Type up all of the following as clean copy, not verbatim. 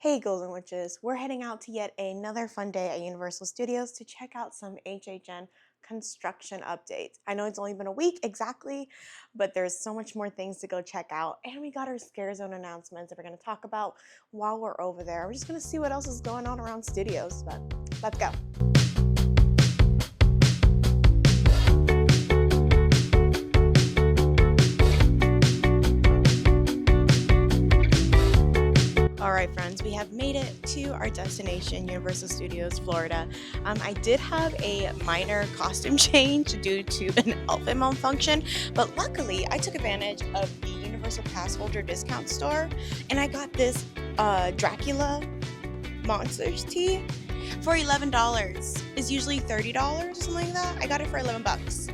Hey ghouls and witches, we're heading out to yet another fun day at Universal Studios to check out some HHN construction updates. I know it's only been a week exactly, but there's so much more things to go check out. And we got our Scare Zone announcements that we're going to talk about while we're over there. We're just going to see what else is going on around studios, but let's go. All right, friends, we have made it to our destination, Universal Studios, Florida. I did have a minor costume change due to an outfit malfunction, but luckily I took advantage of the Universal Pass Holder discount store, and I got this Dracula Monsters tee for $11. It's usually $30 or something like that. I got it for 11 bucks.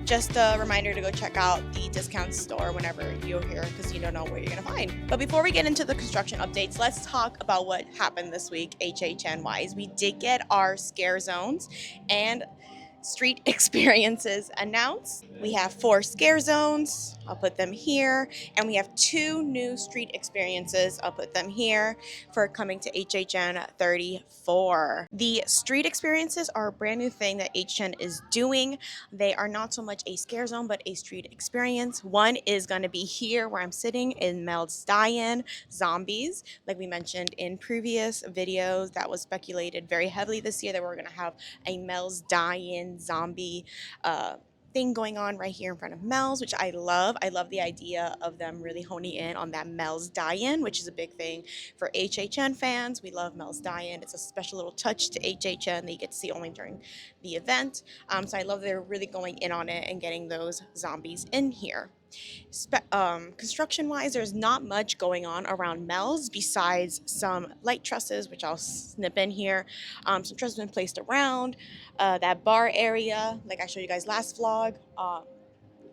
Just a reminder to go check out the discount store whenever you're here because you don't know where you're going to find. But before we get into the construction updates, let's talk about what happened this week HHN wise. We did get our scare zones and street experiences announced. We have 4 scare zones. I'll put them here. And we have 2 new street experiences. I'll put them here for coming to HHN34. The street experiences are a brand new thing that HHN is doing. They are not so much a scare zone, but a street experience. One is going to be here where I'm sitting in Mel's Die-In Zombies. Like we mentioned in previous videos, that was speculated very heavily this year that we're going to have a Mel's Die-In zombie thing going on right here in front of Mel's, which I love. I love the idea of them really honing in on that Mel's Die-In, which is a big thing for HHN fans. We love Mel's Die-In. It's a special little touch to HHN that you get to see only during the event. So I love they're really going in on it and getting those zombies in here. Construction-wise, there's not much going on around Mel's besides some light trusses, which I'll snip in here. Some trusses been placed around that bar area, like I showed you guys last vlog.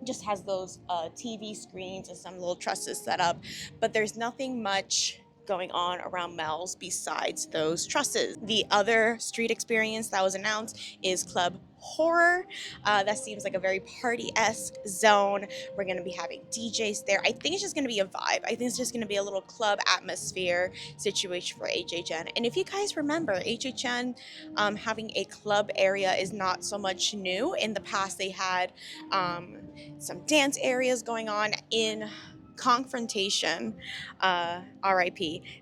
Just has those TV screens and some little trusses set up, but there's nothing much going on around Mel's besides those trusses. The other street experience that was announced is Club Horror. That seems like a very party-esque zone. We're going to be having DJs there. I think it's just going to be a vibe. I think it's just going to be a little club atmosphere situation for HHN. And if you guys remember, HHN having a club area is not so much new. In the past, they had some dance areas going on in Confrontation, RIP.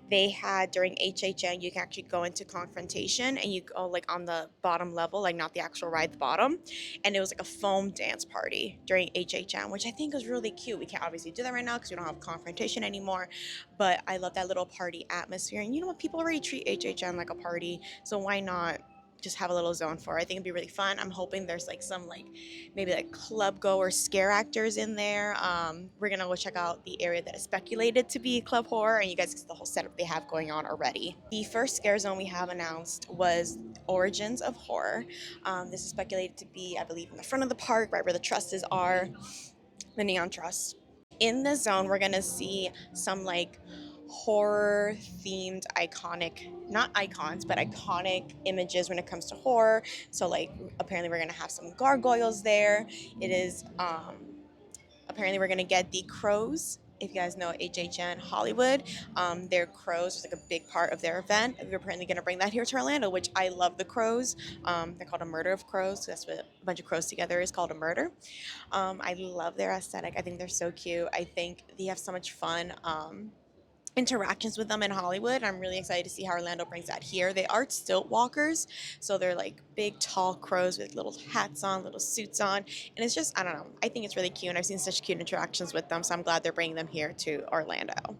They had during HHN, you can actually go into Confrontation and you go like on the bottom level, like not the actual ride, the bottom, and it was like a foam dance party during HHN, which I think was really cute. We can't obviously do that right now because we don't have Confrontation anymore, but I love that little party atmosphere. And you know what, people already treat HHN like a party, so why not just have a little zone for it? I think it'd be really fun. I'm hoping there's like some like maybe like club goer scare actors in there. We're gonna go check out the area that is speculated to be Club Horror, and you guys see the whole setup they have going on already. The first scare zone we have announced was Origins of Horror. This is speculated to be, I believe, in the front of the park, right where the trusses are, the neon truss. In the zone, we're gonna see some like horror themed iconic, not icons, but iconic images when it comes to horror. So like apparently we're gonna have some gargoyles there. It is apparently we're gonna get the crows. If you guys know HHN Hollywood, their crows was like a big part of their event. We're apparently going to bring that here to Orlando, which I love the crows. They're called a murder of crows. So that's what a bunch of crows together is called, a murder. I love their aesthetic. I think they're so cute. I think they have so much fun interactions with them in Hollywood. I'm really excited to see how Orlando brings that here. They are stilt walkers, so they're like big, tall crows with little hats on, little suits on, and it's just, I don't know, I think it's really cute. I've seen such cute interactions with them, so I'm glad they're bringing them here to Orlando.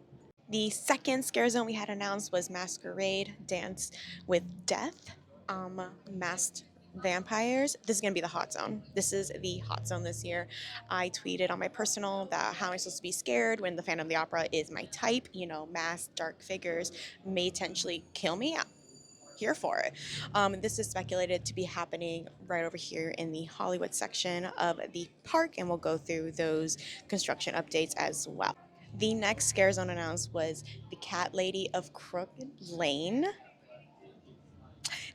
The second scare zone we had announced was Masquerade Dance with Death. Masked vampires. This is going to be the hot zone. This is the hot zone this year. I tweeted on my personal that how am I supposed to be scared when the Phantom of the Opera is my type? You know, masked dark figures may potentially kill me. Here for it. This is speculated to be happening right over here in the Hollywood section of the park, and we'll go through those construction updates as well. The next scare zone announced was the Cat Lady of Crooked Lane.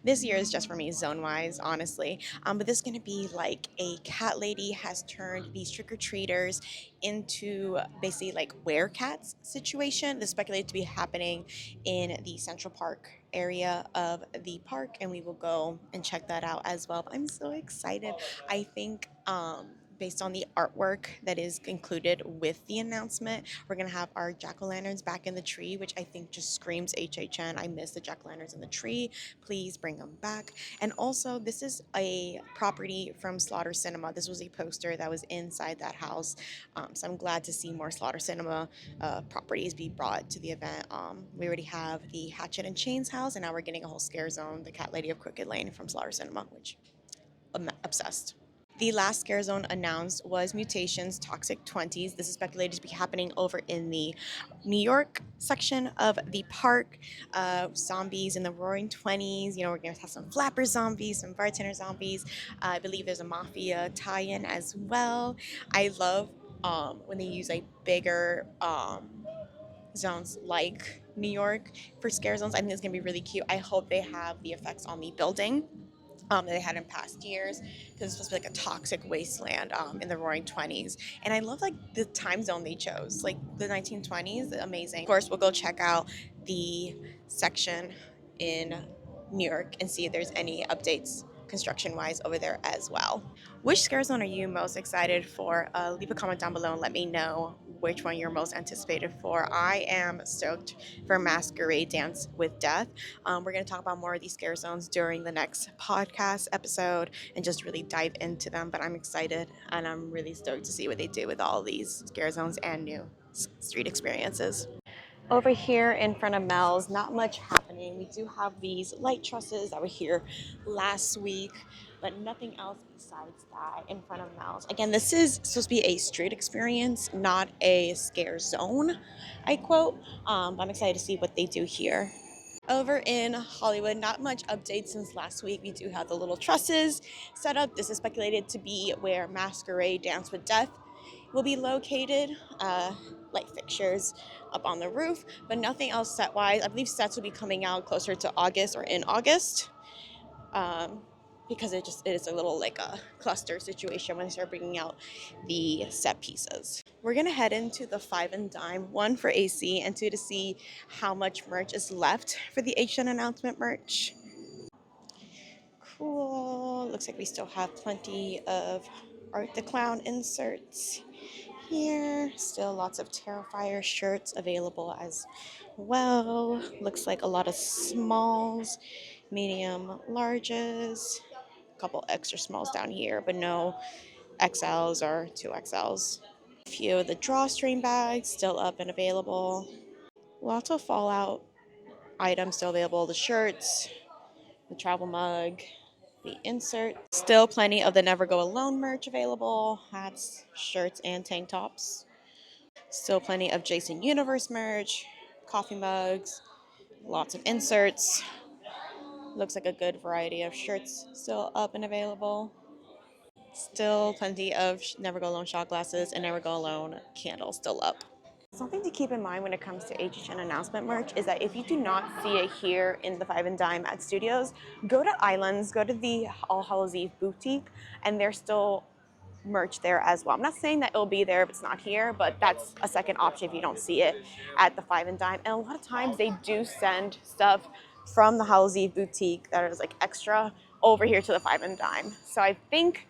This year is just for me zone wise, honestly. But this is going to be like a cat lady has turned these trick or treaters into basically like werecats situation. This is speculated to be happening in the Central Park area of the park, and we will go and check that out as well. But I'm so excited. I think based on the artwork that is included with the announcement, we're gonna have our jack-o'-lanterns back in the tree, which I think just screams HHN. I miss the jack-o'-lanterns in the tree. Please bring them back. And also, this is a property from Slaughter Cinema. This was a poster that was inside that house. So I'm glad to see more Slaughter Cinema properties be brought to the event. We already have the Hatchet and Chains house, and now we're getting a whole scare zone, the Cat Lady of Crooked Lane from Slaughter Cinema, which I'm obsessed. The last scare zone announced was Mutations Toxic 20s. This is speculated to be happening over in the New York section of the park. Zombies in the Roaring 20s. You know, we're going to have some flapper zombies, some bartender zombies. I believe there's a mafia tie-in as well. I love when they use like bigger zones like New York for scare zones. I think it's going to be really cute. I hope they have the effects on the building that they had in past years, because it's supposed to be like a toxic wasteland in the Roaring 20s. And I love like the time zone they chose, like the 1920s, amazing. Of course, we'll go check out the section in New York and see if there's any updates construction wise over there as well. Which scare zone are you most excited for? Leave a comment down below and let me know which one you're most anticipated for. I am stoked for Masquerade Dance with Death. We're going to talk about more of these scare zones during the next podcast episode and just really dive into them. But I'm excited and I'm really stoked to see what they do with all these scare zones and new street experiences. Over here in front of Mel's, not much happening. We do have these light trusses that were here last week, but nothing else besides that in front of Mel's. Again, this is supposed to be a street experience, not a scare zone, I quote. I'm excited to see what they do here. Over in Hollywood, not much updates since last week. We do have the little trusses set up. This is speculated to be where Masquerade Dance with Death will be located. Light fixtures up on the roof, but nothing else set wise. I believe sets will be coming out closer to August or in August, because it is a little like a cluster situation when they start bringing out the set pieces. We're gonna head into the Five and Dime, one for AC and two to see how much merch is left for the HN announcement merch. Cool. Looks like we still have plenty of Art the Clown inserts here. Still lots of Terrifier shirts available as well. Looks like a lot of smalls, medium larges, a couple extra smalls down here, but no XLs or 2XLs. A few of the drawstring bags still up and available. Lots of Fallout items still available. The shirts, the travel mug, the insert. Still plenty of the Never Go Alone merch available. Hats, shirts, and tank tops. Still plenty of Jason Universe merch, coffee mugs, lots of inserts. Looks like a good variety of shirts still up and available. Still plenty of Never Go Alone shot glasses and Never Go Alone candles still up. Something to keep in mind when it comes to HHN announcement merch is that if you do not see it here in the Five and Dime at Studios, go to Islands, go to the All Hallows Eve boutique, and there's still merch there as well. I'm not saying that it'll be there if it's not here, but that's a second option if you don't see it at the Five and Dime. And a lot of times they do send stuff from the Hallows Eve boutique that is like extra over here to the Five and Dime. So I think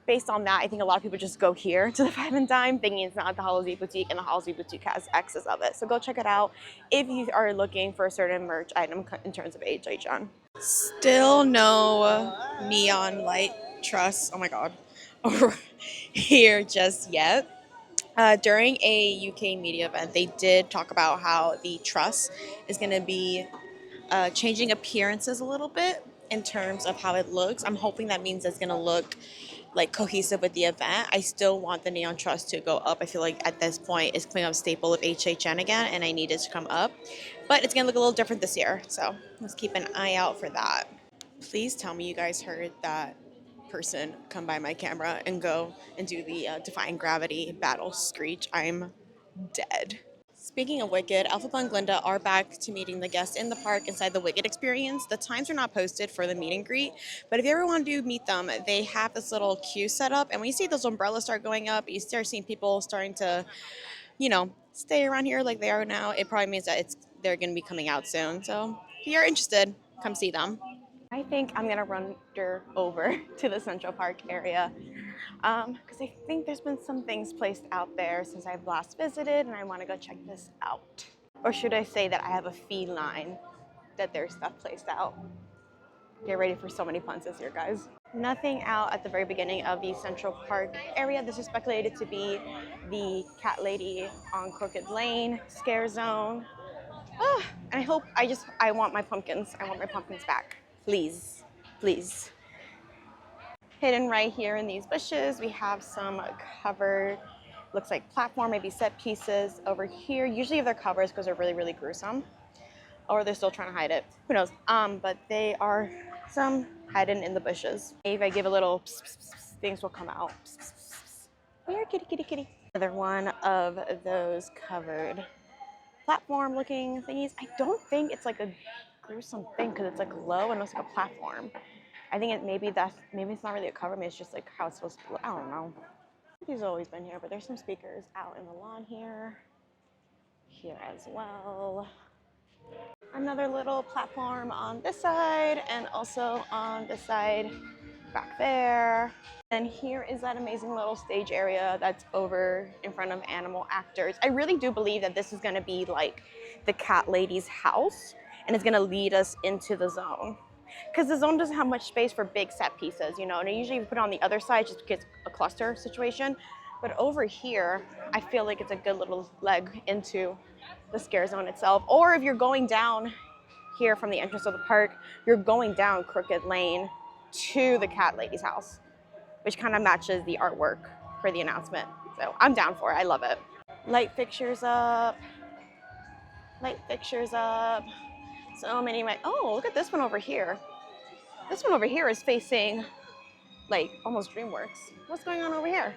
based on that, I think a lot of people just go here to the Five and Dime thinking it's not the Hallows Eve boutique, and the Hallows Eve boutique has excess of it. So go check it out if you are looking for a certain merch item in terms of HHN. Still no neon light truss, oh my god, over here just yet. During a UK media event, they did talk about how the truss is going to be changing appearances a little bit in terms of how it looks. I'm hoping that means it's going to look like cohesive with the event. I still want the neon truss to go up. I feel like at this point it's becoming a staple of HHN again, and I need it to come up. But it's going to look a little different this year, so let's keep an eye out for that. Please tell me you guys heard that person come by my camera and go and do the Defying Gravity battle screech. I'm dead. Speaking of Wicked, Alpha and Glinda are back to meeting the guests in the park inside the Wicked experience. The times are not posted for the meet and greet, but if you ever want to meet them, they have this little queue set up. And when you see those umbrellas start going up, you start seeing people starting to, stay around here like they are now. It probably means that they're going to be coming out soon. So if you're interested, come see them. I think I'm gonna wander over to the Central Park area because I think there's been some things placed out there since I've last visited, and I want to go check this out. Or should I say that I have a feline that there's stuff placed out? Get ready for so many puns this year, guys. Nothing out at the very beginning of the Central Park area. This is speculated to be the Cat Lady on Crooked Lane scare zone. And I want my pumpkins. I want my pumpkins back. Please, please. Hidden right here in these bushes, we have some covered, looks like platform, maybe set pieces over here. Usually if they're covers because they're really, really gruesome, or they're still trying to hide it. Who knows? But they are some hidden in the bushes. If I give a little pss, pss, pss, pss, things will come out. Pss, pss, pss, pss. Here, kitty, kitty, kitty. Another one of those covered platform looking thingies. I don't think it's like a gruesome thing because it's like low and it looks like a platform. I think maybe it's not really a cover, maybe it's just like how it's supposed to look. I don't know. These have always been here, but there's some speakers out in the lawn here as well. Another little platform on this side and also on this side back there. And here is that amazing little stage area that's over in front of animal actors. I really do believe that this is gonna be like the cat lady's house and it's gonna lead us into the zone. Because the zone doesn't have much space for big set pieces, and usually you put it on the other side just gets a cluster situation. But over here, I feel like it's a good little leg into the scare zone itself. Or if you're going down here from the entrance of the park, you're going down Crooked Lane to the cat lady's house, which kind of matches the artwork for the announcement. So I'm down for it. I love it. Light fixtures up. Light fixtures up. So many. Oh, look at this one over here. This one over here is facing like almost DreamWorks. What's going on over here?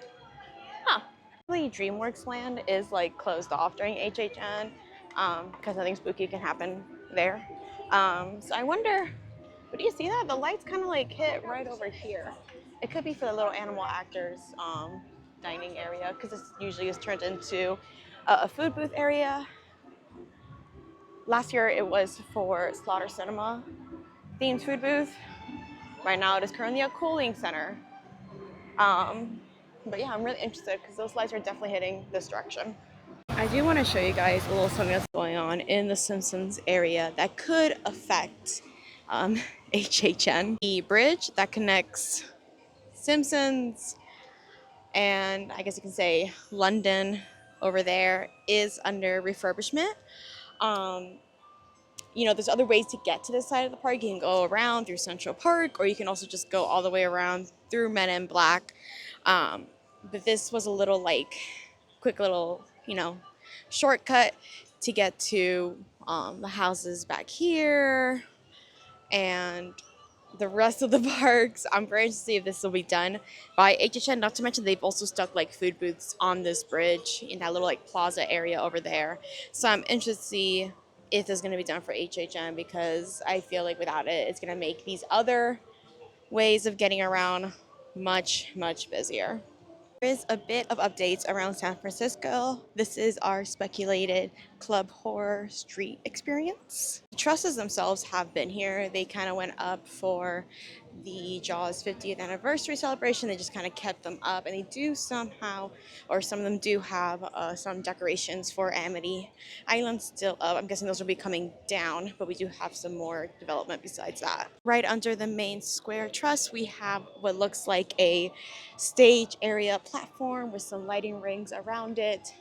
Huh. Really, DreamWorks land is like closed off during HHN because nothing spooky can happen there. So I wonder, but do you see that? The lights kind of like hit right over here. It could be for the little animal actors dining area because this usually is turned into a food booth area. Last year it was for Slaughter Cinema themed food booth. Right now it is currently a cooling center. But yeah, I'm really interested because those lights are definitely hitting this direction. I do want to show you guys a little something that's going on in the Simpsons area that could affect HHN. The bridge that connects Simpsons and I guess you can say London over there is under refurbishment. There's other ways to get to this side of the park. You can go around through Central Park, or you can also just go all the way around through Men in Black. But this was a little quick little, shortcut to get to the houses back here and the rest of the parks. I'm very interested to see if this will be done by HHN. Not to mention they've also stuck food booths on this bridge in that little plaza area over there. So I'm interested to see if this is going to be done for HHN because I feel like without it, it's going to make these other ways of getting around much, much busier. There is a bit of updates around San Francisco. This is our speculated Club Horror Street experience. The trusses themselves have been here. They kind of went up for the Jaws 50th anniversary celebration. They just kind of kept them up, and they do somehow, or some of them do have some decorations for Amity Island still up. I'm guessing those will be coming down, but we do have some more development besides that. Right under the main square truss, we have what looks like a stage area platform with some lighting rings around it,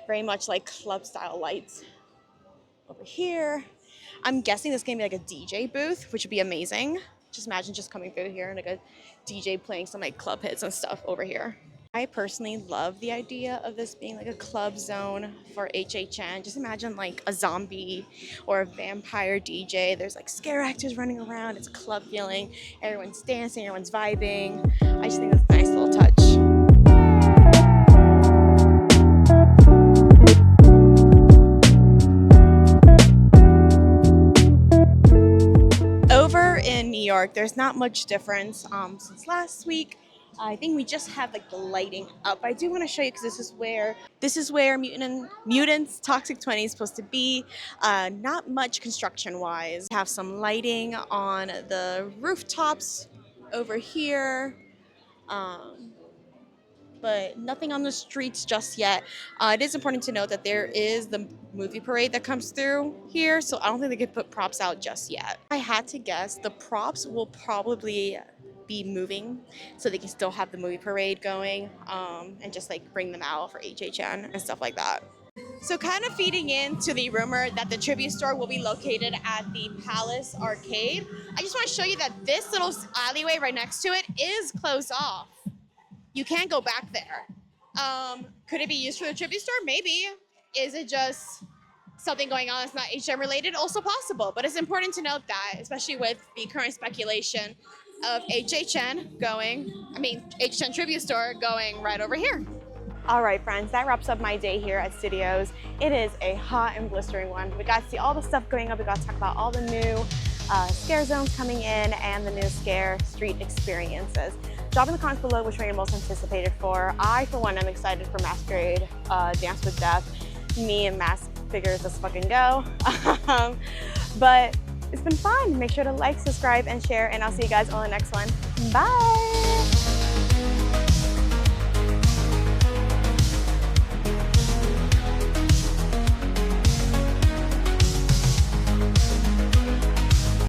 very much like club style lights over here. I'm guessing this is gonna be like a DJ booth, which would be amazing. Just imagine just coming through here and a DJ playing some club hits and stuff over here. I personally love the idea of this being a club zone for HHN. Just imagine a zombie or a vampire DJ. There's scare actors running around. It's a club feeling. Everyone's dancing, everyone's vibing. I just think that's a nice little touch. dark. There's not much difference since last week. I think we just have like the lighting up. I do want to show you because this is where Mutants Toxic 20 is supposed to be. Not much construction wise. Have some lighting on the rooftops over here. But nothing on the streets just yet. It is important to note that there is the movie parade that comes through here, so I don't think they could put props out just yet. I had to guess the props will probably be moving so they can still have the movie parade going and just like bring them out for HHN and stuff like that. So kind of feeding into the rumor that the tribute store will be located at the Palace Arcade, I just want to show you that this little alleyway right next to it is closed off. You can't go back there. Could it be used for the tribute store? Maybe. Is it just something going on that's not HM related? Also possible, but it's important to note that, especially with the current speculation of HHN tribute store going right over here. All right, friends, that wraps up my day here at Studios. It is a hot and blistering one. We got to see all the stuff going up. We got to talk about all the new scare zones coming in and the new scare street experiences. Drop in the comments below which one you're most anticipated for. I, for one, am excited for Masquerade, Dance with Death. Me and Mask Figures, let's fucking go. But it's been fun. Make sure to like, subscribe, and share, and I'll see you guys on the next one. Bye!